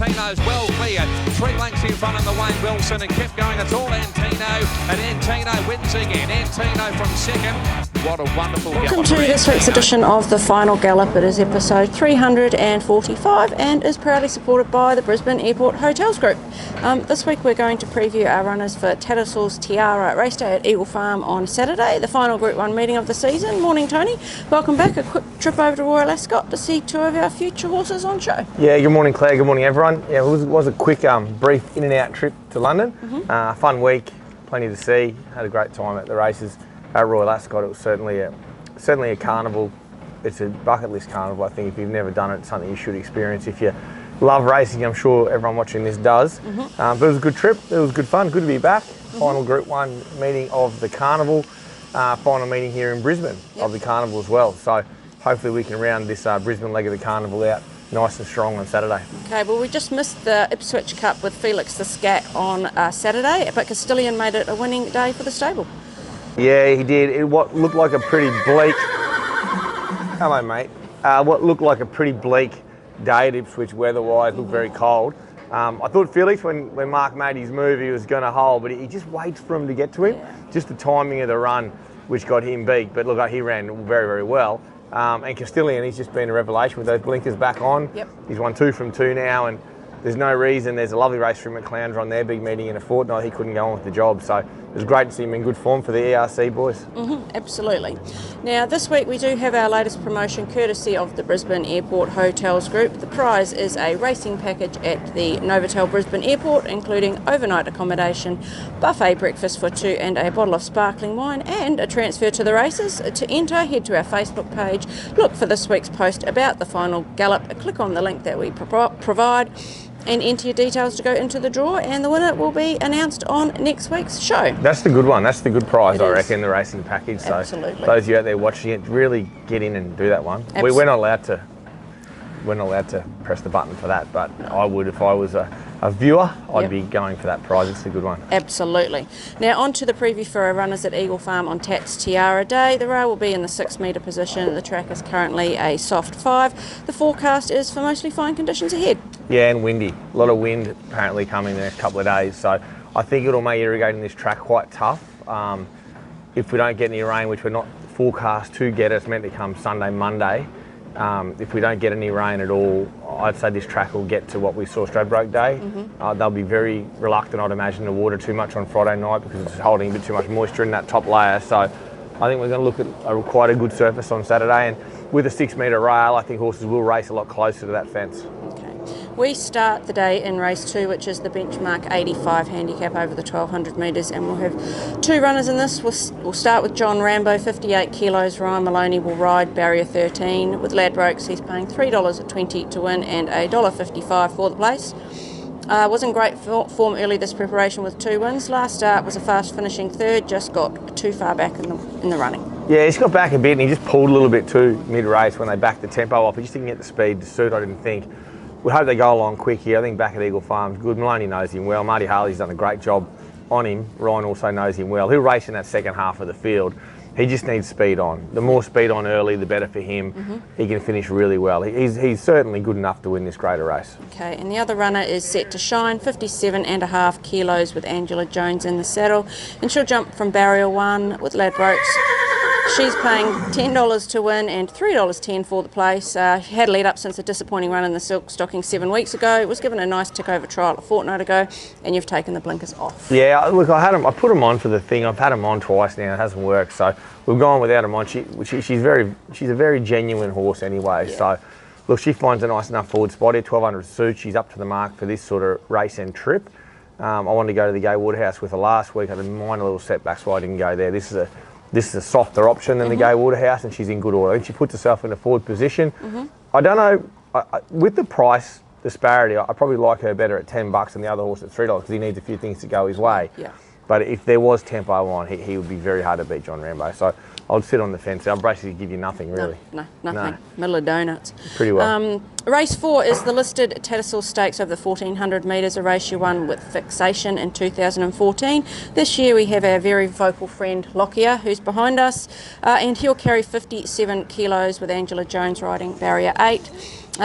Antino's well cleared. 3 lengths in front of the Wayne Wilson and kept going. It's all Antino, and Antino wins again. Antino from second. What a wonderful gallop. Welcome to this week's edition of the Final Gallop. It is episode 345 and is proudly supported by the Brisbane Airport Hotels Group. This week we're going to preview our runners for Tattersall's Tiara race day at Eagle Farm on Saturday, the final Group 1 meeting of the season. Morning, Tony. Welcome back. A quick trip over to Royal Ascot to see 2 of our future horses on show. Yeah, good morning, Claire. Good morning, everyone. Yeah, it was a quick, brief in and out trip to London. Fun week, plenty to see. Had a great time at the races at Royal Ascot. It was certainly a carnival. It's a bucket list carnival. I think if you've never done it, it's something you should experience. If you love racing, I'm sure everyone watching this does. But it was a good trip. It was good fun. Good to be back. Final Group 1 meeting of the carnival. Final meeting here in Brisbane of the carnival as well. So hopefully we can round this Brisbane leg of the carnival out nice and strong on Saturday. Okay, well, we just missed the Ipswich Cup with Felix the Scat on Saturday, but Castilian made it a winning day for the stable. Yeah, he did. What looked like a pretty bleak... Hello, mate. What looked like a pretty bleak day at Ipswich weather-wise, looked very cold. I thought Felix, when Mark made his move, he was going to hold, but he just waits for him to get to him. Just the timing of the run, which got him beat. But look, he ran very, very well. And Castilian, he's just been a revelation with those blinkers back on. He's won 2 from 2 now, and there's no reason. There's a lovely race for him at Clowns on their big meeting in a fortnight. He couldn't go on with the job. So it was great to see him in good form for the ERC boys. Absolutely. Now, this week we do have our latest promotion courtesy of the Brisbane Airport Hotels Group. The prize is a racing package at the Novotel Brisbane Airport, including overnight accommodation, buffet breakfast for 2 and a bottle of sparkling wine, and a transfer to the races. To enter, head to our Facebook page, look for this week's post about the Final Gallop, click on the link that we provide, and enter your details to go into the draw, and the winner will be announced on next week's show. That's the good one. That's the good prize, I reckon, the racing package. So absolutely. Those of you out there watching it, really get in and do that one. We're not allowed to press the button for that, but I would if I was a viewer. I'd be going for that prize. It's a good one. Absolutely. Now on to the preview for our runners at Eagle Farm on Tats Tiara Day. The rail will be in the 6 metre position. The track is currently a soft 5. The forecast is for mostly fine conditions ahead. Yeah, and windy. A lot of wind apparently coming the next couple of days. So I think it'll make irrigating this track quite tough. If we don't get any rain, which we're not forecast to get, it's meant to come Sunday, Monday. If we don't get any rain at all, I'd say this track will get to what we saw Stradbroke Day. They'll be very reluctant, I'd imagine, to water too much on Friday night because it's holding a bit too much moisture in that top layer. So I think we're going to look at quite a good surface on Saturday, and with a 6 metre rail, I think horses will race a lot closer to that fence. We start the day in race 2, which is the benchmark 85 handicap over the 1200 metres, and we'll have 2 runners in this. We'll start with John Rambo, 58 kilos. Ryan Millane will ride barrier 13. With Ladbrokes, he's paying $3.20 to win and $1.55 for the place. Was in great form early this preparation with 2 wins. Last start was a fast finishing 3rd, just got too far back in the running. Yeah, he's got back a bit and he just pulled a little bit too mid-race when they backed the tempo off. He just didn't get the speed to suit, I didn't think. We hope they go along quick here. I think back at Eagle Farm's good. Millane knows him well. Marty Harley's done a great job on him. Ryan also knows him well. He'll race in that second half of the field. He just needs speed on. The more speed on early, the better for him. He can finish really well. He's certainly good enough to win this greater race. Okay, and the other runner is Set to Shine, 57.5 kilos with Angela Jones in the saddle. And she'll jump from barrier 1 with Ladbrokes. She's paying $10 to win and $3.10 for the place. She had a lead up since a disappointing run in the Silk Stocking 7 weeks ago. It was given a nice tick over trial a fortnight ago, and you've taken the blinkers off. Yeah, look, I put them on for the thing. I've had them on twice now. It hasn't worked, so we've gone without them on. She's a very genuine horse anyway. So look, she finds a nice enough forward spot here. 1200 suit. She's up to the mark for this sort of race and trip. I wanted to go to the Gay Waterhouse with her last week. I had a minor little setback, so I didn't go there. This is a softer option than the Gay Waterhouse, and she's in good order. I think she puts herself in a forward position. I don't know, with the price disparity, I probably like her better at $10 than the other horse at $3 because he needs a few things to go his way. But if there was tempo on, he would be very hard to beat, John Rambo. So I'd sit on the fence. I'll basically give you nothing, really. No, nothing. Middle of donuts. Pretty well. Race 4 is the listed Tattersall Stakes over the 1400 metres, a race you won with Fixation in 2014. This year we have our very vocal friend Lockyer, who's behind us, and he'll carry 57 kilos with Angela Jones riding barrier 8.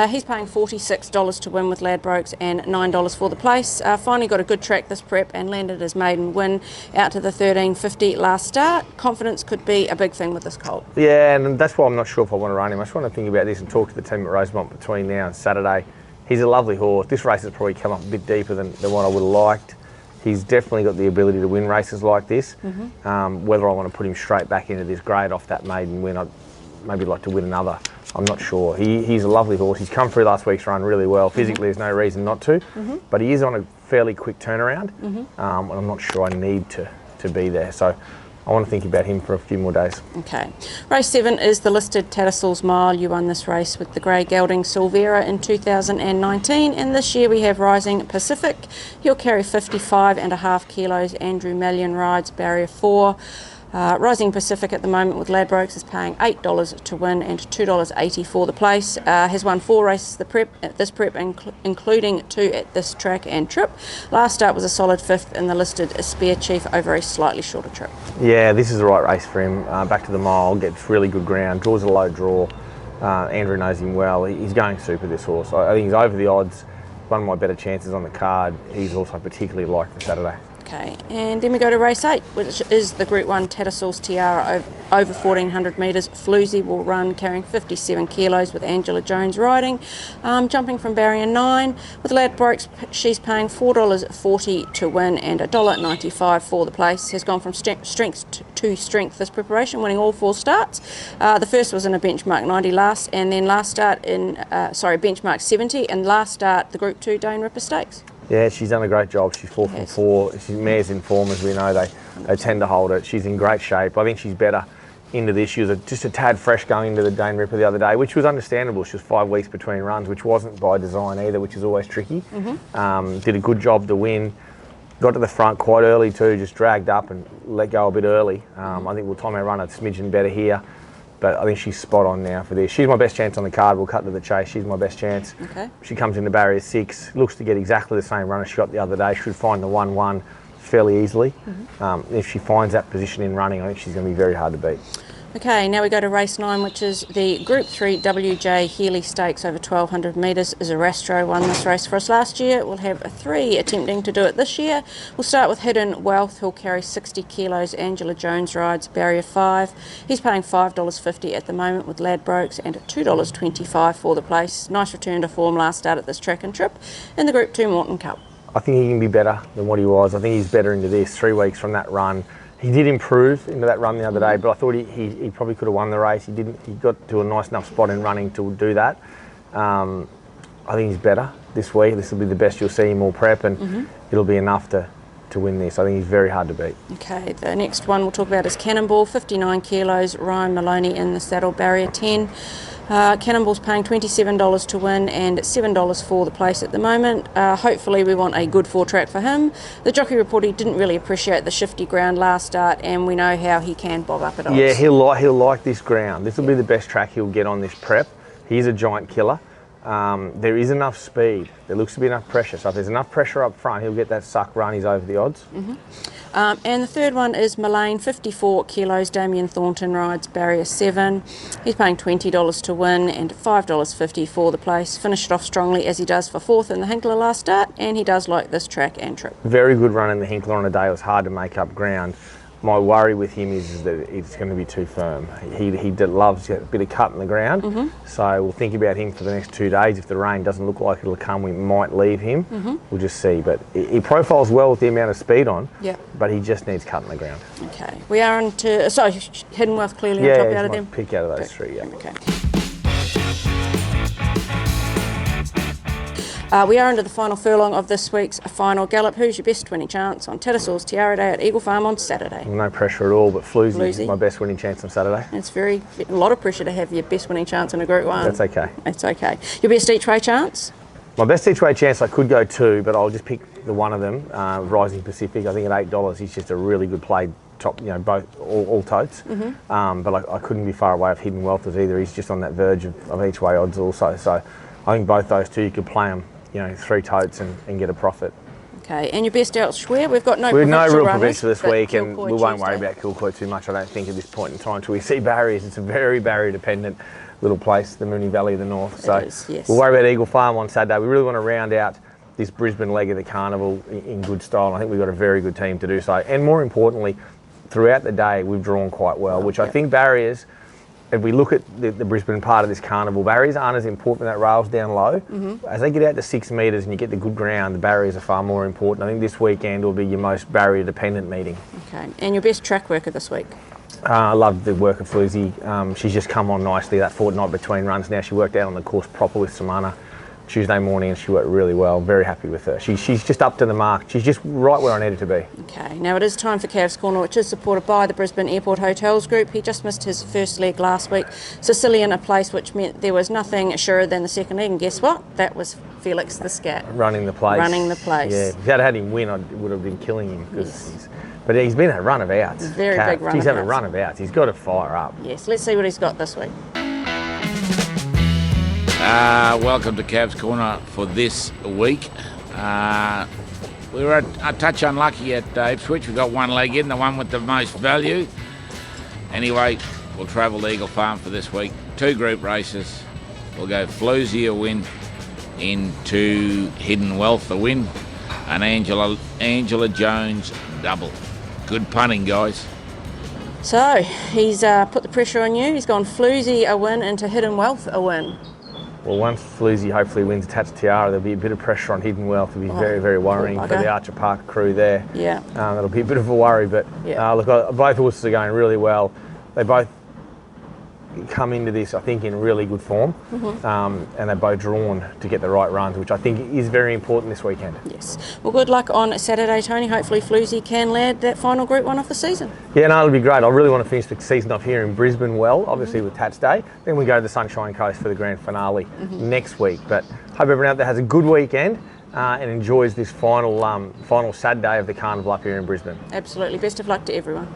He's paying $46 to win with Ladbrokes and $9 for the place. Finally got a good track this prep and landed his maiden win out to the 13.50 last start. Confidence could be a big thing with this colt. Yeah, and that's why I'm not sure if I want to run him. I just want to think about this and talk to the team at Rosemont between now and Saturday. He's a lovely horse. This race has probably come up a bit deeper than what I would have liked. He's definitely got the ability to win races like this. Whether I want to put him straight back into this grade off that maiden win, I'd maybe like to win another. I'm not sure. He's a lovely horse. He's come through last week's run really well. Physically, there's no reason not to, but he is on a fairly quick turnaround, and I'm not sure I need to be there. So I want to think about him for a few more days. Okay. Race 7 is the listed Tattersall's Mile. You won this race with the grey gelding Silvera in 2019, and this year we have Rising Pacific. He'll carry 55.5 kilos. Andrew Mallion rides barrier 4. Rising Pacific at the moment with Ladbrokes is paying $8 to win and $2.80 for the place. Has won 4 races this prep, including 2 at this track and trip. Last start was a solid 5th in the listed Spear Chief over a slightly shorter trip. Yeah, this is the right race for him. Back to the mile, gets really good ground, draws a low draw. Andrew knows him well. He's going super, this horse. I think he's over the odds. One of my better chances on the card. He's also particularly liked for Saturday. Okay, and then we go to race 8, which is the Group 1 Tattersall's Tiara over 1,400 metres. Floozie will run carrying 57 kilos with Angela Jones riding. Jumping from barrier 9 with Ladbrokes, she's paying $4.40 to win and $1.95 for the place. Has gone from strength to strength this preparation, winning all 4 starts. The first was in a benchmark 90 last, and then last start in benchmark 70, and last start the Group 2 Dane Ripper Stakes. Yeah, she's done a great job. She's 4 from 4. She's mare's in form, as we know. They tend to hold it. She's in great shape. I think she's better into this. She was just a tad fresh going into the Dane Ripper the other day, which was understandable. She was 5 weeks between runs, which wasn't by design either, which is always tricky. Did a good job to win. Got to the front quite early too, just dragged up and let go a bit early. I think we'll time our run a smidgen better here. But I think she's spot on now for this. She's my best chance on the card. We'll cut to the chase. She's my best chance. Okay. She comes into barrier 6. Looks to get exactly the same run as she got the other day. Should find the 1-1 fairly easily. If she finds that position in running, I think she's going to be very hard to beat. Okay, now we go to race 9, which is the Group 3 WJ Healy Stakes over 1,200 metres. Zarastro won this race for us last year. We'll have 3 attempting to do it this year. We'll start with Hidden Wealth, who'll carry 60 kilos. Angela Jones rides barrier 5. He's paying $5.50 at the moment with Ladbrokes and $2.25 for the place. Nice return to form last start at this track and trip in the Group 2 Morton Cup. I think he can be better than what he was. I think he's better into this. 3 weeks from that run. He did improve into that run the other day, but I thought he probably could have won the race. He didn't. He got to a nice enough spot in running to do that. I think he's better this week. This will be the best you'll see him all prep, and it'll be enough to win this. I think he's very hard to beat. Okay, the next one we'll talk about is Cannonball, 59 kilos. Ryan Millane in the saddle, barrier 10. Cannonball's paying $27 to win and $7 for the place at the moment. Hopefully we want a good 4-track for him. The jockey report, he didn't really appreciate the shifty ground last start, and we know how he can bob up at odds. Yeah, he'll like this ground. This will be the best track he'll get on this prep. He's a giant killer. There is enough speed. There looks to be enough pressure. So if there's enough pressure up front, he'll get that suck run. He's over the odds. And the third one is Millane, 54 kilos. Damien Thornton rides barrier 7. He's paying $20 to win and $5.50 for the place. Finished off strongly as he does for 4th in the Hinkler last start, and he does like this track and trip. Very good run in the Hinkler on a day. It was hard to make up ground. My worry with him is that it's going to be too firm. He loves a bit of cut in the ground, so we'll think about him for the next 2 days. If the rain doesn't look like it'll come, we might leave him. We'll just see. But he profiles well with the amount of speed on, but he just needs cut in the ground. Okay, we are into, so Hidden Wealth clearly on top out of them? Pick out of those 3, yeah. Okay. We are into the final furlong of this week's Final Gallop. Who's your best winning chance on Tattersall's Tiara Day at Eagle Farm on Saturday? Well, no pressure at all, but Floozie is my best winning chance on Saturday. It's a lot of pressure to have your best winning chance in a Group 1. That's okay. It's okay. Your best each way chance? My best each way chance, I could go 2, but I'll just pick the one of them, Rising Pacific. I think at $8, he's just a really good play. Top, both all totes, but I couldn't be far away of Hidden Wealth as either. He's just on that verge of each way odds also. So I think both those 2 you could play them. 3 totes and get a profit. Okay, and your best elsewhere? We've got no real provincial this week, and we won't worry about Kilcoy too much, I don't think, at this point in time until we see barriers. It's a very barrier dependent little place, the Moonee Valley of the North. So yes. we'll worry about Eagle Farm on Saturday. We really want to round out this Brisbane leg of the carnival in good style. And I think we've got a very good team to do so. And more importantly, throughout the day, we've drawn quite well, which I think barriers, if we look at the Brisbane part of this carnival, barriers aren't as important when that rail's down low. As they get out to 6 metres and you get the good ground, the barriers are far more important. I think this weekend will be your most barrier-dependent meeting. Okay, and your best track worker this week? I love the work of Floozie. She's just come on nicely that fortnight between runs now. She worked out on the course proper with Samana Tuesday morning and she worked really well. Very happy with her. She's just up to the mark. She's just right where I needed to be. Okay, now it is time for Cavs Corner, which is supported by the Brisbane Airport Hotels Group. He just missed his first leg last week. Sicilian a place, which meant there was nothing surer than the second leg, and guess what? That was Felix the Scat. Running the place. Running the place. Yeah, if I'd had him win, I would have been killing him. But he's been a run of outs. Very big run of outs. He's having a run of outs. He's got to fire up. Yes, let's see what he's got this week. Welcome to Cavs Corner for this week. We were a touch unlucky at Ipswich. We got one leg in, the one with the most value. Anyway, we'll travel to Eagle Farm for this week. 2 group races. We'll go Floozie a win, into Hidden Wealth a win, and Angela Jones double. Good punting, guys. So, he's put the pressure on you. He's gone Floozie a win into Hidden Wealth a win. Well, once Floozie hopefully wins attached to Tiara, there'll be a bit of pressure on Hidden Wealth. It'll be very, very worrying for the Archer Park crew there. Yeah. That'll be a bit of a worry, but look, both horses are going really well. They both come into this, I think, in really good form, and they're both drawn to get the right runs, which I think is very important this weekend. Yes. Well, good luck on Saturday, Tony. Hopefully Floozie can land that final Group 1 of the season. Yeah, no, it'll be great. I really want to finish the season off here in Brisbane well, obviously with Tats Day. Then we go to the Sunshine Coast for the grand finale next week. But hope everyone out there has a good weekend and enjoys this final Saturday of the carnival up here in Brisbane. Absolutely. Best of luck to everyone.